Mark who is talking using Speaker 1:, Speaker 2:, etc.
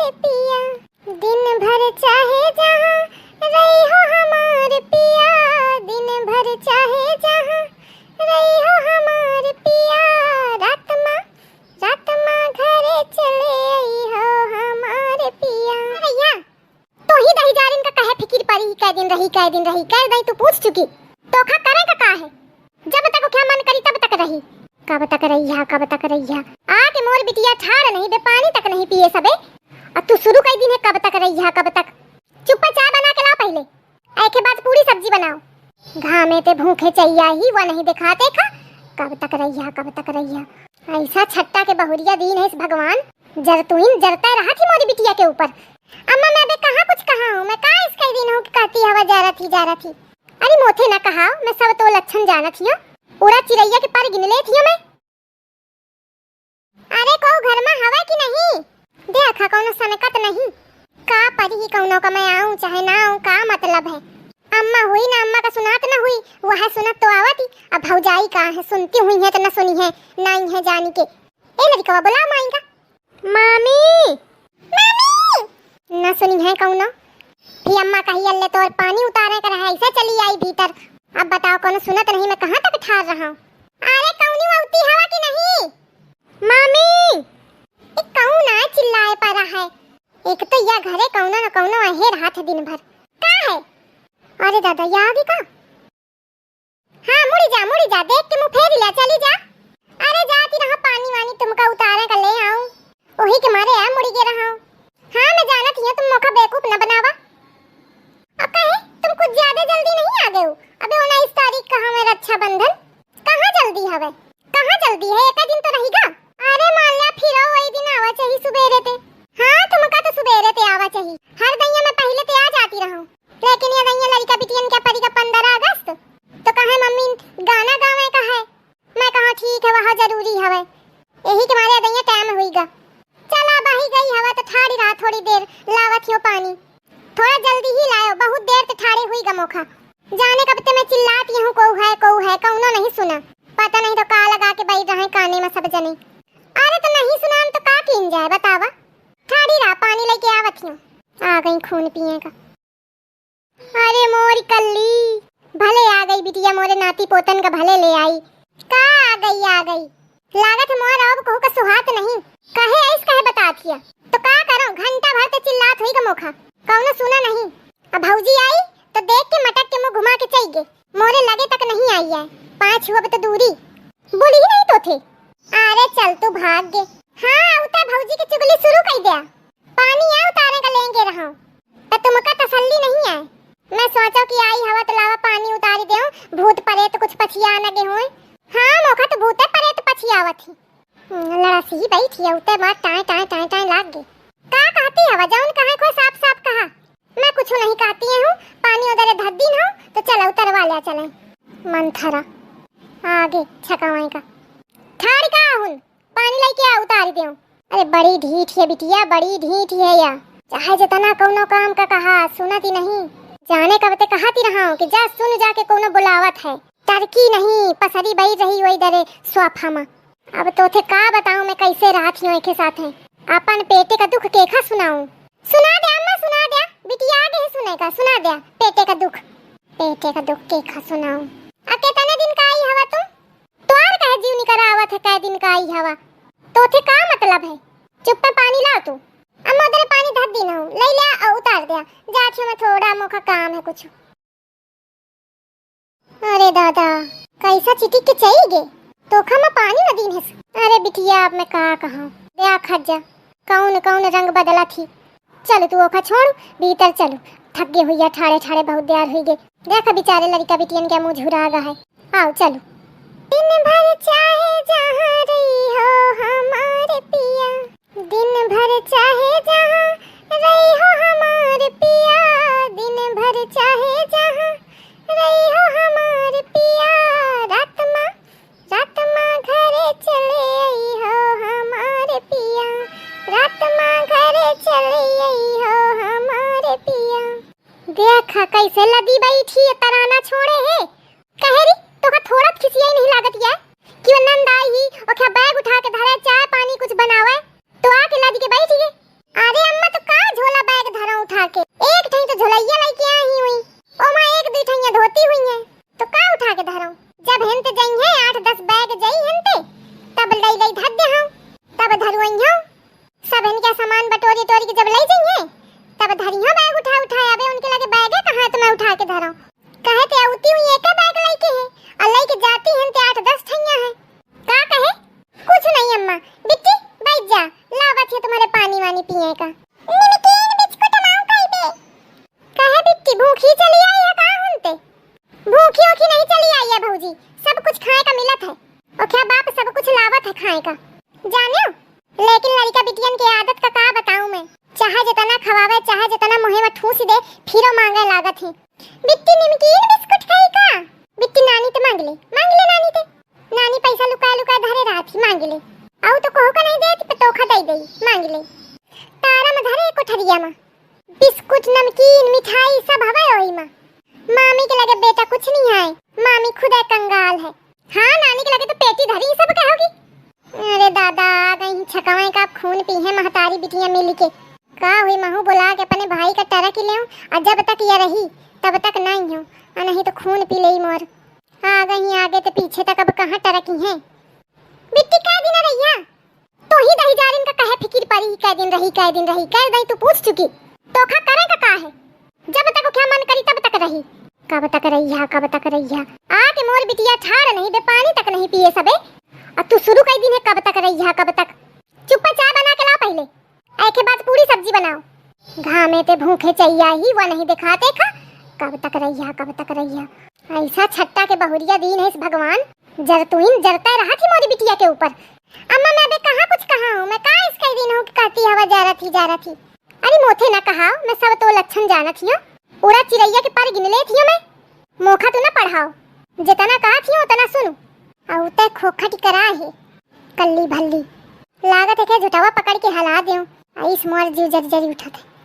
Speaker 1: हमारे पिया, दिन भर चाहे जहाँ रही हो हमारे पिया, दिन भर चाहे जहाँ रही हो हमारे पिया, रात माँ घरे चले आई हो हमारे पिया। भैया तो ही दही जारिन का कहे फिकिर पड़ी कै दिन रही कह दही तू पूछ चुकी तो खा करेगा का है, जब तक क्या मन करी तब तक रही, कब तक रही है आके मोर बिटिया ठाड़ नहीं दे पानी तक नहीं पिए सबे, अब तू शुरू कर दिन है कब तक रही है कब तक, चुप चाय बना के ला पहले, आई के बाद पूरी सब्जी बनाओ, घामे ते भूखे चाहिए ही वो नहीं दिखाते खा, कब तक रही है ऐसा छट्टा के बहुरिया दीन है इस भगवान, जरतुइन जरता रहा थी मोरी बिटिया के ऊपर। अम्मा मैं बे कहाँ कुछ कहा हूँ, मैं कहाँ इसका दिन हूँ कि कहती हवा जा रहा थी, अरे मोथे न कहा मैं सब तो लक्षण जाना थी, उड़ा चिड़ैया के पर गिन ले थी मैं। अरे को घर में हवा की नहीं देखा कौनो सनकत नहीं, का परी ही कौनो का मैं आऊं चाहे ना आऊं का मतलब है, अम्मा हुई ना अम्मा का सुनात ना हुई वह सुनत तो आवती, अब भौजाई का है सुनती हुई है तो न सुनी है नहीं है जानी के, ए लड़का बुला माई का मामी न सुनी है कौनो, फिर अम्मा कही अल्ले तो और पानी उतारे कर है ऐसे चली आई भीतर, अब बताओ कौन सुनत नहीं मैं कहाँ तक ठाड़ रहा हूँ, अरे कौनी उठती हवा की नहीं मामी, एक कौन आ चिल्लाए पड़ा है, एक तो यह घरे कौनो न कौनो आहे रहा था दिन भर, का है अरे दादा यहाँ भी का, हाँ मुड़ी जा देख के मुँह फेर लिया चली जा, अरे जाती रहा पानी वानी तुमका उतारे कर ले आऊं, वही के मारे आ मुड़ी के रहा हूँ, हाँ मैं जाना थी तुम मौका बेवकूफ न बनावा, अब कहे तुम कुछ ज्यादा जल्दी नहीं आ गए हो, अबे 19 तारीख का हमें रक्षाबंधन, कहाँ जल्दी है एक दिन तो रहेगा, अरे मान लिया फिर वही दिन आवा चाहिए सुबेरे ते, हाँ तुमका तो सुबेरे ते आवा चाहिए, हर दैया मैं पहले ते आ जाती रहूं, लेकिन ये दैया लड़का बिटियन क्या परी का 15 अगस्त तो कहे मम्मी गाना गावे का है, मैं कहा ठीक है वहाँ जरूरी हवे, यही के मारे दैया टाइम होईगा, चला बाही गई हवा तो ठाड़ी रहा थोड़ी देर लावत हो पानी, थोड़ा जल्दी ही लायो बहुत देर ते ठाड़े हुई गमोखा, जाने कब ते मैं चिल्लाती हूँ को है कौनो नहीं सुना, पता नहीं तो का लगा के बैठ रहे काने में सब जने, अरे तो नहीं सुना तो का कीन जाए बतावा, ठाड़ी रहा पानी लेके आवत हूँ, आ गई खून पिए का, अरे मोरी कल्ली भले आ गई बिटिया मोरे नाती पोतन का भले ले आई, का आ गई लागत मोर अब को का सुहात नहीं, कहे ऐस कहे बता थिया तो का करो घंटा भर ते चिल्लात हुई गमोखा, कौनो सुना नहीं, अब भौजी आई तो देख के मटक के मुंह घुमा के चल गए, मोरे लगे तक नहीं आई है, 5 हुआ तो दूरी बोली ही नहीं तो थे, अरे चल तू भाग गे, हाँ उता भौजी की चुगली शुरू कर दिया, पानी आ उतारे का लेंगे रहा तो तुमका तसल्ली नहीं है, मैं सोचा कि आई हवा तो लावा पानी उतारी दे, भूत परे तो कुछ पछिया न गे होए, हाँ मौका तो भूत परे तो पछियावा थी, लड़ासी बैठी है उते बात टाए लाग गई, का कहती हवा जाऊन कहे को साफ कहा, मैं कुछ नहीं कहती हूँ, पानी उधर धद्दी न हो तो चला उतरवा लिया चले, मन थरा आगे छकावाई का ठाड़ का हुन पानी लेके आ उतार दे, अरे बड़ी ढीठ है बिटिया बड़ी ढीठ है या, चाहे जितना कौनो काम का कहा सुनती नहीं, जाने कब ते कहती रहा कि जा सुन जाके कोनो बुलावत है, टरकी नहीं पसरी बई रही वही दरे स्वाफा में, अब तो थे का बताऊं मैं कैसे रात ही के साथ है, अपन पेटे का दुख केखा सुनाऊं, सुना दे अम्मा सुना दे बिटिया आगे ही सुनेगा, सुना दे पेटे का दुख केखा सुनाऊं, अब कितने दिन का आई हवा तुम, तो आर कहे जीव निकरा आवत है कै दिन का आई हवा, तो थे का मतलब है, चुप पे पानी ला तू, अम्मा उधर पानी धर दी ना ले लिया और उतार दिया, जाके मैं थोड़ा मोका काम है कुछ, अरे दादा कैसा चिटी के चाहिए तो खमा पानी न दीन है, अरे बिटिया अब मैं का कहा दया खज्जा कौन रंग बदला थी, चल तू ओखा छोड़ भीतर चलो, थक गए हुई ठाड़े बहुत देर हुई गए, देखा बेचारे लड़का बिटियन के मुंह झुरा गया है, आओ चलो, दिन भर चाहे जहाँ रही हो हमारे पिया, दिन भर चाहे जहाँ रही हो हमारे पिया, दिन भर चाहे जहाँ रही हो हमारे पिया, रात माँ घरे चले आई हो हमारे पिया, रात माँ घरे चले आई हो हमारे पिया, देखा कैसे लदी बैठी तराना छोड़े है, कहेरी तो का थोड़ा खिसिया नहीं लागत या कि नंद आई ही और क्या बैग उठा के धरे चाय पानी कुछ बनावे तो आके लदी के बैठी है, अरे अम्मा तो तोरी तोरी के जब ले जाइए तब धरिया बैग उठा उठा आवे उनके लगे बैग है कहां तो मैं उठा के धराऊं कहे ते उती हुई एक बैग लेके है और लेके जाती हैं ते 8-10 ठैया है का कहे कुछ नहीं अम्मा बिट्टी बैठ जा लावा थे तुम्हारे पानी वानी पिए का नमकीन बिस्कुट मांग कई बे कहे बिट्टी भूखी चली आई है का हनते भूखी ओखी नहीं चली आई है भौजी सब कुछ खाए का मिलत है और क्या बाप सब कुछ लावत है खाए का जानो लेकिन लड़का बिटियन की आदत का बताऊं मैं चाहे जितना खवावे चाहे जितना मुंह में ठूस दे फिरो मांगे लागत है बिट्टी नमकीन बिस्कुट खाई का बिट्टी नानी तो मांग ले नानी ते नानी पैसा लुका लुका धरे रात ही मांग ले आउ तो कहो का नहीं देती पतोखा दे दे मांग ले तारा में धरे कोठरिया में बिस्कुट नमकीन मिठाई सब हवे ओई में मामी के लगे बेटा कुछ नहीं है मामी खुद कंगाल है हाँ नानी के लगे तो पेटी धरी सब कहोगी अरे दादा कहीं छकावे का खून पी है महतारी बिटिया मिल के का हुई महू बुला के अपने भाई का टरक ले और जब तक ये रही तब तक नहीं हो और नहीं तो खून पी ले मोर आ गई आगे तो पीछे तक अब कहां टरकी है बिट्टी कै दिन रहिया तो ही दही जारिन का कहे फिकिर पड़ी कै दिन रही कह दई तू पूछ चुकी तोखा करे का है जब तक क्या मन करी तब तक रही कब तक रहिया आके मोर बिटिया ठाड़ नहीं बे पानी तक नहीं पिए सबे और तू शुरू कई दिन है कब तक चुप्पा चाय बना के ला पहले एक के बाद पूरी सब्जी बनाओ घामे ते भूखे चाहिए ही वो नहीं दिखाते खा कब तक रहिया ऐसा छट्टा के बहुरिया दीन है इस भगवान जरतुइन जरता रहा थी मोरी बिटिया के ऊपर अम्मा मैं बे कहां कुछ कहा हूं मैं का इसका दिन हूं कि कहती हवा जा रही थी अरे मोथे ना कहा मैं सब तो लक्षण जाना थी उड़ा चिड़ैया के पर गिन ले थी मैं मोखा तू ना पढ़ाओ जितना कहा थी उतना सुनो और उते खोखट करा है कल्ली भल्ली लागत है के झुटावा पकड़ के हला देऊं इस मोर जीव जरी जरी उठा थे